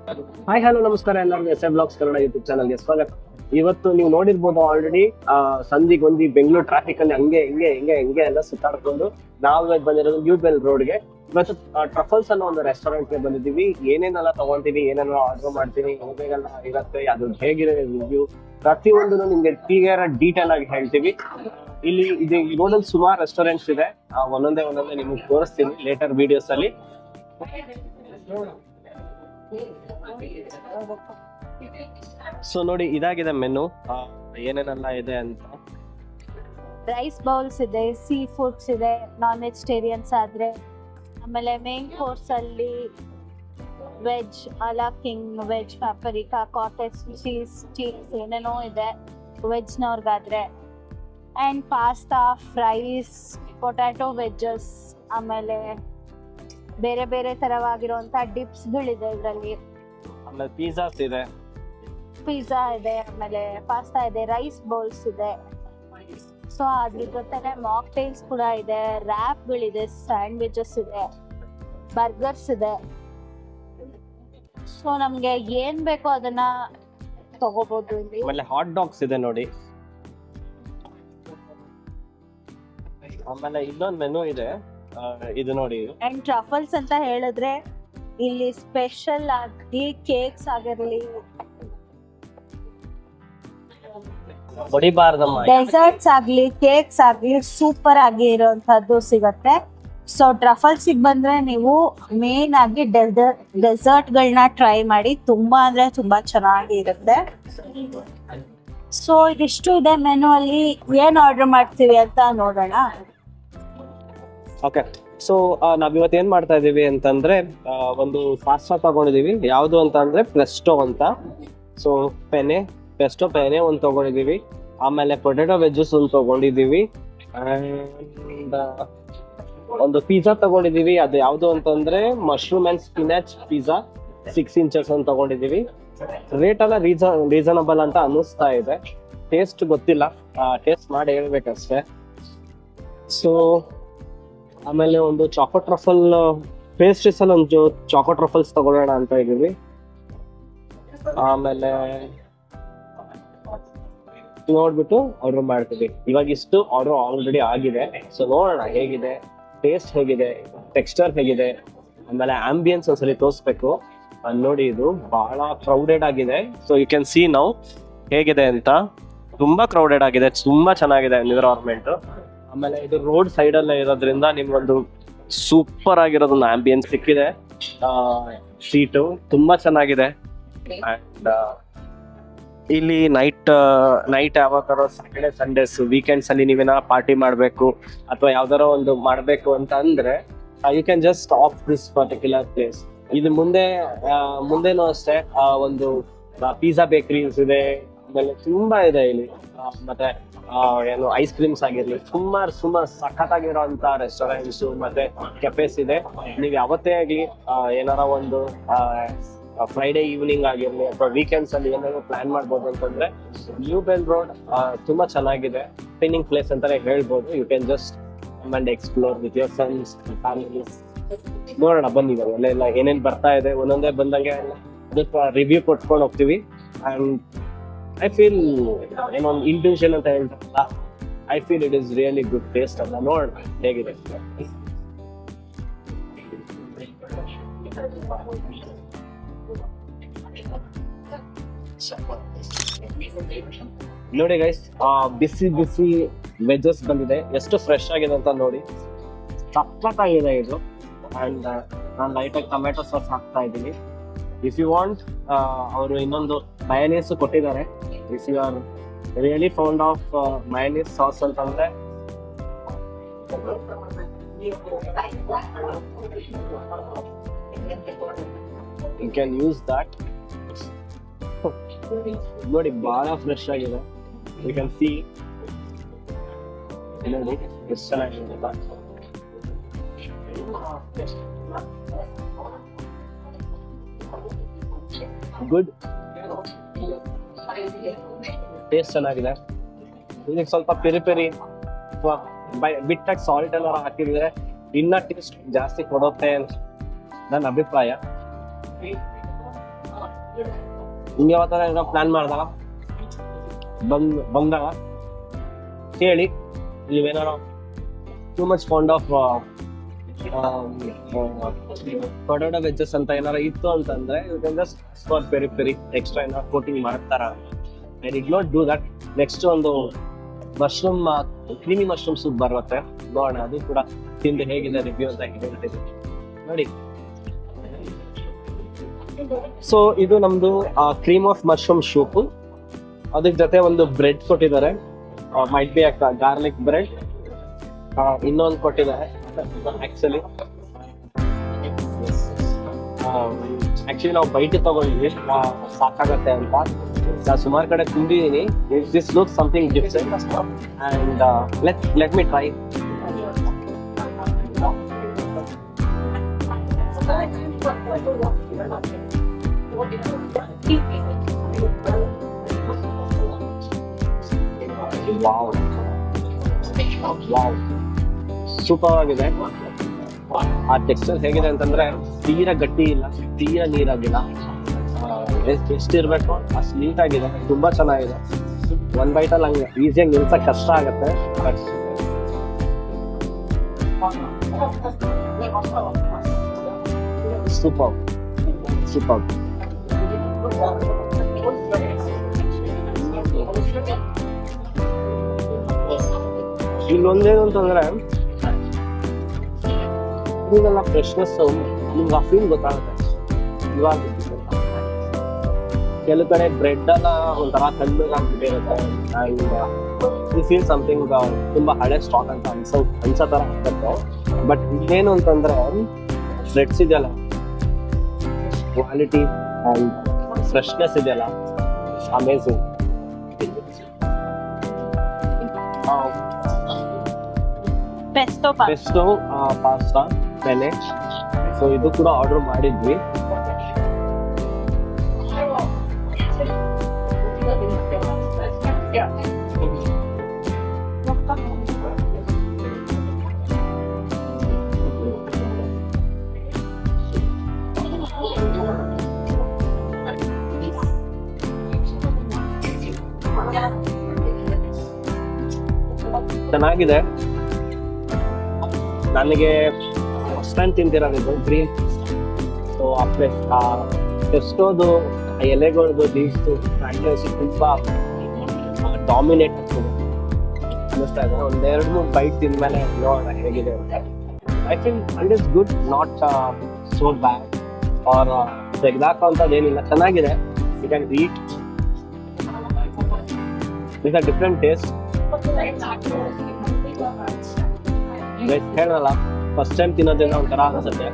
Hi hello ನಮಸ್ಕಾರ ಎಲ್ಲರಿಗೂ S A blogs Kannada YouTube ಚಾನಲ್ಗೆ ಸ್ವಾಗತ. ಇವತ್ತು ನೀವು ನೋಡಿರ್ಬೋದು ಆಲ್ರೆಡಿ ಸಂಧಿಗೊಂದಿ ಬೆಂಗಳೂರು ಟ್ರಾಫಿಕ್ ಅಲ್ಲಿ ಹಂಗೆ ಎಲ್ಲ ಸುತ್ತಾಡ್ಕೊಂಡು ನಾವು ಇವತ್ತು ಬಂದಿರೋದು ನ್ಯೂ ಬೆಲ್ ರೋಡ್ಗೆ. ಇವತ್ತು ಟ್ರಫಲ್ಸ್ ಅನ್ನೋ ಒಂದು ರೆಸ್ಟೋರೆಂಟ್ಗೆ ಬಂದಿದ್ದೀವಿ. ಏನೇನೆಲ್ಲ ತಗೊಂತೀವಿ, ಏನೇನೆಲ್ಲ ಆರ್ಡರ್ ಮಾಡ್ತೀನಿ, ಹೇಗೆಲ್ಲ ಇರುತ್ತೆ, ಅದು ಹೇಗಿದೆ ರಿವ್ಯೂ, ಪ್ರತಿಯೊಂದನ್ನು ನಿಮ್ಗೆ ಕ್ಲಿಯರ್ ಡೀಟೇಲ್ ಆಗಿ ಹೇಳ್ತೀವಿ. ಇಲ್ಲಿ ಇದು ರೋಡಲ್ಲಿ ಸುಮಾರು ರೆಸ್ಟೋರೆಂಟ್ಸ್ ಇದೆ. ಒಂದೊಂದೇ ನಿಮ್ಗೆ ತೋರಿಸ್ತೀನಿ ಲೇಟರ್ ವಿಡಿಯೋಸ್ ಅಲ್ಲಿ. ಸೊ ನೋಡಿ, ಇದಾಗಿದೆ ಮೆನು, ಏನೇನೆಲ್ಲ ಇದೆ ಅಂತ. ರೈಸ್ ಬೌಲ್ಸ್ ಇದೆ, ಸೀ ಫುಡ್ಸ್ ಇದೆ, ನಾನ್ ವೆಜಿಟೇರಿಯನ್ಸ್ ಆದ್ರೆ. ಆಮೇಲೆ ಮೇನ್ ಕೋರ್ಸ್ ಅಲ್ಲಿ veg a la king, veg paprika, cottage cheese ಏನೇನೋ ಇದೆ ವೆಜ್ನವ್ರಿಗಾದ್ರೆ. And pasta, fries, potato wedges, ಆಮೇಲೆ ಬೇರೆ ಬೇರೆ ತರವಾಗಿರುವಂಥ ಡಿಪ್ಸ್ಗಳಿದೆ ಇದರಲ್ಲಿ. ಆಮೇಲೆ ಪಿಜ್ಜಾಸ್ ಇದೆ, ಪಿಜ್ಜಾ ಇದೆ, ಆಮೇಲೆ ಪಾಸ್ತಾ ಇದೆ, ರೈಸ್ ಬೌಲ್ಸ್ ಇದೆ. ಸೊ ಅದ್ರ ಜೊತೆನೆ ಮಾಕ್ಟೇಲ್ಸ್ ಕೂಡ ಇದೆ, ರ್ಯಾಪ್ಗಳಿದೆ, ಸ್ಯಾಂಡ್ವಿಚಸ್ ಇದೆ, ಬರ್ಗರ್ಸ್ ಇದೆ. ಸೊ ನಮ್ಗೆ ಏನ್ ಬೇಕೋ ಅದನ್ನ ತಗೋಬಹುದು ಇಲ್ಲಿ. ಆಮೇಲೆ ಹಾಟ್ ಡಾಗ್ಸ್ ಇದೆ ನೋಡಿ. ಆಮೇಲೆ ಇನ್ನೊಂದು ಮೆನು ಇದೆ, ಇದು ನೋಡಿ. ಅಂಡ್ ಟ್ರಫಲ್ಸ್ ಅಂತ ಹೇಳಿದ್ರೆ ಇಲ್ಲಿ ಸ್ಪೆಷಲ್ ಆಗಿ ಕೇಕ್ಸ್ ಆಗಿರ್ಲಿ, ಹೊಡಿಬಾರ್ದಮ್ಮ, ಡೆಸರ್ಟ್ಸ್ ಆಗ್ಲಿ, ಕೇಕ್ಸ್ ಆಗ್ಲಿ ಸೂಪರ್ ಆಗಿ ಇರುವಂತದ್ದು ಸಿಗತ್ತೆ. ಸೊ ಟ್ರಫಲ್ಸಿಗೆ ಬಂದ್ರೆ ನೀವು ಮೇನ್ ಆಗಿ ಡೆಸರ್ಟ್ ಗಳನ್ನ ಟ್ರೈ ಮಾಡಿ, ತುಂಬಾ ಅಂದ್ರೆ ತುಂಬಾ ಚೆನ್ನಾಗಿ ಇರುತ್ತೆ. ಸೊ ಇದಿಷ್ಟು ಇದೆ ಮೆನು ಅಲ್ಲಿ. ಏನ್ ಆರ್ಡರ್ ಮಾಡ್ತೀವಿ ಅಂತ ನೋಡೋಣ. ಓಕೆ. ಸೊ ನಾವಿವತ್ತು ಏನ್ ಮಾಡ್ತಾ ಇದೀವಿ ಅಂತಂದ್ರೆ, ಒಂದು ಪಾಸ್ತಾ ತಗೊಂಡಿದೀವಿ. ಯಾವುದು ಅಂತ ಅಂದ್ರೆ ಪ್ರೆಸ್ಟೋ ಅಂತ. ಸೊ ಪೆಸ್ಟೋ ಪೆನೆ ಒಂದು ತಗೊಂಡಿದೀವಿ. ಆಮೇಲೆ ಪೊಟ್ಯಾಟೊ ವೆಜ್ಜಸ್ ಒಂದು ತಗೊಂಡಿದೀವಿ. ಅಂಡ್ ಒಂದು ಪಿಜ್ಜಾ ತಗೊಂಡಿದೀವಿ. ಅದು ಯಾವುದು ಅಂತಂದ್ರೆ mushroom and spinach pizza 6 inches ಅಂತ ತಗೊಂಡಿದೀವಿ. ರೇಟ್ ಎಲ್ಲ ರೀಸನಬಲ್ ಅಂತ ಅನ್ನಿಸ್ತಾ ಇದೆ. ಟೇಸ್ಟ್ ಗೊತ್ತಿಲ್ಲ, ಟೇಸ್ಟ್ ಮಾಡಿ ಹೇಳ್ಬೇಕಷ್ಟೇ. ಸೊ ಆಮೇಲೆ ಒಂದು ಚಾಕೋ ಟ್ರಫಲ್ ಪೇಸ್ಟ್ರೀಸ್ ಅಲ್ಲಿ ಒಂದು ಚಾಕೋ ಟ್ರಫಲ್ಸ್ ತಗೊಳ್ಳೋಣ ಅಂತ ಇದೀವಿ. ಆಮೇಲೆ ನೋಡ್ಬಿಟ್ಟು ಆರ್ಡರ್ ಮಾಡ್ತೀವಿ. ಇವಾಗ ಇಷ್ಟು ಆರ್ಡರ್ ಆಲ್ರೆಡಿ ಆಗಿದೆ. ಸೊ ನೋಡೋಣ ಹೇಗಿದೆ, ಟೇಸ್ಟ್ ಹೇಗಿದೆ, ಟೆಕ್ಸ್ಚರ್ ಹೇಗಿದೆ, ಆಮೇಲೆ ಆಂಬಿಯನ್ಸ್ ಒಂದ್ಸಲಿ ತೋರಿಸ್ಬೇಕು. ನೋಡಿ, ಇದು ಬಹಳ ಕ್ರೌಡೆಡ್ ಆಗಿದೆ. So you can see now ಹೇಗಿದೆ ಅಂತ. ತುಂಬಾ ಕ್ರೌಡೆಡ್ ಆಗಿದೆ, ತುಂಬಾ ಚೆನ್ನಾಗಿದೆ ಎನ್ವಿರಾನ್ಮೆಂಟ್. ಆಮೇಲೆ ಇದು ರೋಡ್ ಸೈಡ್ ಅಲ್ಲೇ ಇರೋದ್ರಿಂದ ನಿಮ್ಗೊಂದು ಸೂಪರ್ ಆಗಿರೋದೊಂದು ಆಂಬಿಯನ್ಸ್ ಸಿಕ್ಕಿದೆ. ಸೀಟು ತುಂಬಾ ಚೆನ್ನಾಗಿದೆ. ಅಂಡ್ ಇಲ್ಲಿ ನೈಟ್ ಯಾವಾಗಾರ ಸ್ಯಾಟರ್ಡೆ ಸಂಡೇಸ್ ವೀಕೆಂಡ್ಸ್ ಅಲ್ಲಿ ನೀವೇನ ಪಾರ್ಟಿ ಮಾಡ್ಬೇಕು ಅಥವಾ ಯಾವ್ದಾರ ಒಂದು ಮಾಡ್ಬೇಕು ಅಂತ ಅಂದ್ರೆ you can just off this particular place. ಇದು ಮುಂದೆನೂ ಅಷ್ಟೇ ಒಂದು ಪಿಜ್ಜಾ ಬೇಕರೀಸ್ ಇದೆ. ಆಮೇಲೆ ತುಂಬಾ ಇದೆ ಇಲ್ಲಿ. ಮತ್ತೆ ಏನು ಐಸ್ ಕ್ರೀಮ್ಸ್ ಆಗಿರ್ಲಿ, ಸುಮಾರು ಸಖತ್ತಾಗಿರೋಂಥ ರೆಸ್ಟೋರೆಂಟ್ಸ್ ಮತ್ತೆ ಕೆಫೆಸ್ ಇದೆ. ನೀವು ಯಾವತ್ತೇ ಆಗಲಿ ಏನಾರ ಒಂದು ಫ್ರೈಡೇ ಈವ್ನಿಂಗ್ ಆಗಿರ್ಲಿ ಅಥವಾ ವೀಕೆಂಡ್ಸ್ ಅಲ್ಲಿ ಏನಾದ್ರು ಪ್ಲಾನ್ ಮಾಡ್ಬೋದು ಅಂತಂದ್ರೆ ನ್ಯೂ ಬೆಲ್ ರೋಡ್ ತುಂಬಾ ಚೆನ್ನಾಗಿದೆ. ಸ್ಪಿನ್ನಿಂಗ್ ಪ್ಲೇಸ್ ಅಂತಾನೆ ಹೇಳ್ಬೋದು. You can just come and explore with your friends, families. ನೋಡೋಣ ಬನ್ನಿ, ಇವಾಗ ಎಲ್ಲ ಏನೇನ್ ಬರ್ತಾ ಇದೆ ಒಂದೊಂದೇ ಬಂದಂಗೆ ಅದಕ್ಕೆ ರಿವ್ಯೂ ಕೊಟ್ಕೊಂಡು ಹೋಗ್ತೀವಿ. ಅಂಡ್ ಐ ಫೀಲ್ ಏನೊಂದು ಇಂಟ್ಯೂಷನ್ ಅಂತ ಹೇಳ್ತಾರಲ್ಲ, I feel it is really good taste ಅಂತ. ನೋಡೋಣ ಹೇಗಿದೆ. ನೋಡಿ ಗೈಸ್, ಬಿಸಿ ವೆಜ್ಜಸ್ ಬಂದಿದೆ. ಎಷ್ಟು ಫ್ರೆಶ್ ಆಗಿದೆ ಅಂತ ನೋಡಿ, ಸಖತ್ತಾಗಿದೆ ಇದು. ಅಂಡ್ ನಾನು ಲೈಟಾಗಿ ಟೊಮೆಟೊ ಸಾಸ್ ಹಾಕ್ತಾ ಇದ್ದೀನಿ. ಇಫ್ ಯು ವಾಂಟ್, ಅವರು ಇನ್ನೊಂದು ಮಯೋನೀಸ್ ಕೊಟ್ಟಿದ್ದಾರೆ. If you are really found of mayonnaise sauce ಅಂತಂದ್ರೆ ಯು ಕ್ಯಾನ್ ಯೂಸ್ ದಟ್. ನೋಡಿ, ಬಹಳ ಫ್ರೆಶ್ ಆಗಿದೆ. ಯು ಕ್ಯಾನ್ ಸಿ ನೋಡಿ ಎಷ್ಟು ಚೆನ್ನಾಗಿದೆ. ಗುಡ್ ಟೇಸ್ಟ್ ಚೆನ್ನಾಗಿದೆ. ಇದಕ್ಕೆ ಸ್ವಲ್ಪ ಪೆರಿ ಅಥವಾ ಬಿಟ್ಟಾಗಿ ಸಾಲ್ಟ್ ಏನಾರ ಹಾಕಿದ್ರೆ ಇನ್ನ ಟೇಸ್ಟ್ ಜಾಸ್ತಿ ಕೊಡುತ್ತೆ ಅಂತ ನನ್ನ ಅಭಿಪ್ರಾಯ. ನಿಮ್ಗೆ ಯಾವತ್ತಾರ ಏನೋ ಪ್ಲಾನ್ ಮಾಡಿದಾಗ ಬಂದಾಗ ಕೇಳಿ, ನೀವೇನಾರು too much fond of potato wedges ಅಂತ ಏನಾರು ಇತ್ತು ಅಂತಂದ್ರೆ you can just for peri peri extra ಏನಾರು ಕೋಟಿಂಗ್ ಮಾಡ್ತಾರ. I did not do that. Next ಒಂದು ಮಶ್ರೂಮ್ ಕ್ರೀಮಿ ಮಶ್ರೂಮ್ ಸೂಪ್ ಬರುತ್ತೆ, ನೋಡೋಣ ಅದು ಕೂಡ ತಿಂದು ಹೇಗಿದೆ ರಿವ್ಯೂ ಅಂತ ಹೇಳ್ತೀನಿ ನೋಡಿ. ಸೊ ಇದು ನಮ್ದು ಕ್ರೀಮ್ ಆಫ್ ಮಶ್ರೂಮ್ ಸೂಪು. ಅದ್ರ ಜೊತೆ ಒಂದು ಬ್ರೆಡ್ ಕೊಟ್ಟಿದ್ದಾರೆ, ಮೈಟ್ ಬಿ ಗಾರ್ಲಿಕ್ ಬ್ರೆಡ್. ಇನ್ನೊಂದು ಕೊಟ್ಟಿದ್ದಾರೆ ಆಕ್ಚುಲಿ ನಾವು ಬೈಟ್ ತಗೊಂಡ್ವಿ ಸಾಕಾಗತ್ತೆ ಅಂತ. ನಾನು ಸುಮಾರು ಕಡೆ ತಿಂದಿದ್ದೀನಿ. This look something different and let me try. Wow, super ಆಗಿದೆ. ಆ ಟೆಕ್ಸ್ಚರ್ ಹೇಗಿದೆ ಅಂತಂದ್ರೆ ತೀರಾ ಗಟ್ಟಿ ಇಲ್ಲ, ತೀರಾ ನೀರಾಗಿಲ್ಲ, ಎಷ್ಟಿರ್ಬೇಕು ಅಷ್ಟು ನೀಟಾಗಿದೆ, ತುಂಬಾ ಚೆನ್ನಾಗಿದೆ. ಒಂದ್ ಬೈಟಲ್ಲಿ ಹಂಗೆ ಈಸಿಯಾಗಿ ನಿಲ್ಸಕ್ ಕಷ್ಟ ಆಗತ್ತೆ, ಬಟ್ ಸೂಪರ್ ಸೂಪರ್. ಇಲ್ಲೊಂದೇನು ಅಂತಂದ್ರೆ ಇದೆಲ್ಲ ಫ್ರೆಶ್ನೆಸ್ ನಿಮ್ಗೆ ಆ ಫೀಲ್ ಗೊತ್ತಾಗುತ್ತೆ. ಇವಾಗ ಕೆಲವು ಕಡೆ ಬ್ರೆಡ್ ಎಲ್ಲ ಒಂಥರ ಕಣ್ಣಾಗ್ಬಿಟ್ಟಿರುತ್ತೆ ಅಂಡ್ ಯು ಫೀಲ್ ಸಮಥಿಂಗ್ ತುಂಬಾ ಹಳೆ ಸ್ಟಾಕ್ ಅಂತ ಅನ್ಸೋ ತರ ಆಗ್ತದೆ. ಬಟ್ ಇದೇನು ಅಂತಂದ್ರೆ ಬ್ರೆಡ್ಸ್ ಇದೆಯಲ್ಲ, ಕ್ವಾಲಿಟಿ ಅಂಡ್ ಫ್ರೆಶ್ನೆಸ್ ಇದೆಯಲ್ಲ, ಅಮೇಝಿಂಗ್. ಪೆಸ್ಟೋ ಪಾಸ್ತಾ ಪೆನೆ. ಸೊ ಇದು ಕೂಡ ಆರ್ಡರ್ ಮಾಡಿದ್ವಿ. ಚೆನ್ನಾಗಿದೆ. ನನಗೆ ಫಸ್ಟ್ ಟೈಮ್ ತಿಂತಿರೋದು ಗ್ರೀನ್. ಸೊ ಆ ಪ್ಲೇಸ್ ಎಷ್ಟೋದು ಎಲೆಗಳದ್ದು ಲೀವ್ಸ್ದು ಫ್ರಾಂಚೈಸಿ ತುಂಬಾ ಡಾಮಿನೇಟ್ ಆಗ್ತದೆ ಅನ್ನಿಸ್ತಾ ಇದೆ. ಒಂದ್ 2-3 ಬೈಟ್ ತಿಂದ್ಮೇಲೆ ನೋಡೋಣ ಹೇಗಿದೆ ಅಂತ. I think it is good, not so bad or ತೆಗ್ದಾಕೋಂಥದ್ದು ಏನಿಲ್ಲ, ಚೆನ್ನಾಗಿದೆ. You can eat with a different taste. ಹೇಳಲ್ಲ, ಫಸ್ಟ್ ಟೈಮ್ ತಿನ್ನೋದ್ರಿಂದ ಒಂಥರ ಅನ್ಸುತ್ತೆ.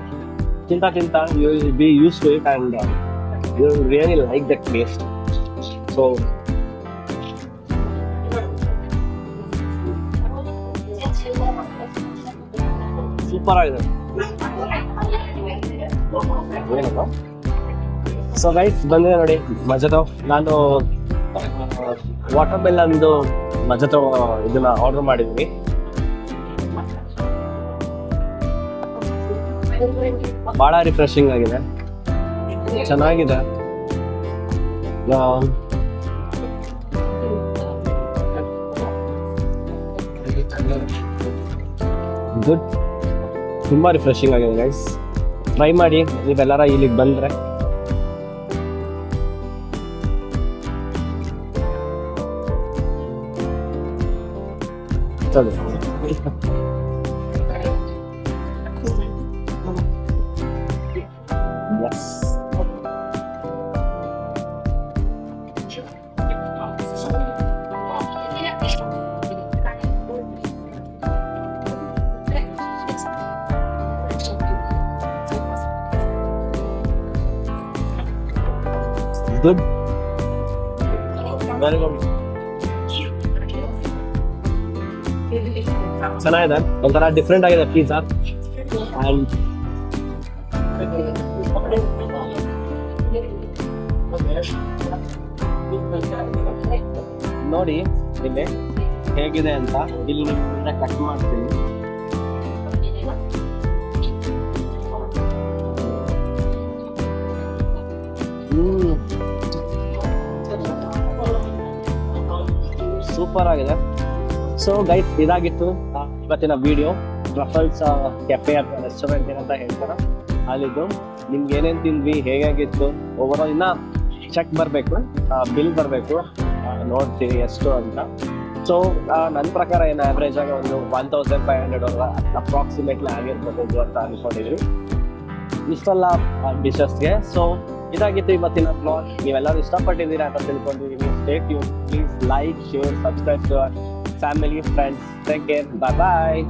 ತಿಂತ you will be use to it and you will really like that taste. So super ಆಗಿದೆ. So guys ಬಂದಿದೆ ನೋಡಿ ಮಜಾತೋ. ನಾನು ವಾಟರ್ ಮೆಲನ್ದು ಮಜಾತೋ ಇದನ್ನ ಆರ್ಡರ್ ಮಾಡಿದ್ವಿ. ಬಹಳ ರಿಫ್ರೆಶಿಂಗ್ ಆಗಿದೆ, ಚೆನ್ನಾಗಿದೆ. ಗುಡ್, ತುಂಬಾ ರಿಫ್ರೆಶಿಂಗ್ ಆಗಿದೆ ಗೈಸ್. ಟ್ರೈ ಮಾಡಿ ನೀವೆಲ್ಲರ ಇಲ್ಲಿಗೆ ಬಂದ್ರೆ. Good. Very good. ಚೆನ್ನಾಗಿದೆ, ಒಂಥರ ಡಿಫ್ರೆಂಟ್ ಆಗಿದೆ ಪಿಜ್ಜಾ. ಅಂಡ್ ನೋಡಿ ಇಲ್ಲಿ ಹೇಗಿದೆ ಅಂತ, ಇಲ್ಲಿ ನಿಮ್ಮಿಂದ ಕಟ್ ಮಾಡ್ತೀನಿ. ಸೂಪರ್ ಆಗಿದೆ. ಸೊ ಗೈಸ್, ಇದಾಗಿತ್ತು ಇವತ್ತಿನ ವಿಡಿಯೋ. ಟ್ರಫಲ್ಸ್ ಕೆಫೆ ಅಥವಾ ರೆಸ್ಟೋರೆಂಟ್ ಏನಂತ ಹೇಳ್ತಾರೆ ಅಲ್ಲಿದ್ದು. ನಿಮ್ಗೆ ಏನೇನು ತಿಂದ್ವಿ, ಹೇಗಾಗಿತ್ತು ಓವರ್ ಆಲ್ ಇನ್ನ ಚೆಕ್ ಬರಬೇಕು, ಬಿಲ್ ಬರಬೇಕು, ನೋಡ್ತೀವಿ ಎಷ್ಟು ಅಂತ. ಸೊ ನನ್ನ ಪ್ರಕಾರ ಏನು ಆವ್ರೇಜ್ ಆಗಿ ಒಂದು 1500 ಅಪ್ರಾಕ್ಸಿಮೇಟ್ಲಿ ಆಗಿರ್ಬೋದು ಅಂತ ಅನ್ಕೊಂಡಿದ್ವಿ ಇಷ್ಟೆಲ್ಲ ಡಿಶಸ್ಗೆ. ಸೊ ಇದಾಗಿತ್ತು ಇವತ್ತಿನ ಬ್ಲಾಗ್. ನೀವೆಲ್ಲರೂ ಇಷ್ಟಪಟ್ಟಿದ್ದೀರಾ ಅಂತ ತಿಳ್ಕೊಂಡಿದ್ದೀವಿ. Stay tune, please like, share, subscribe to our family, friends. Take care, bye bye.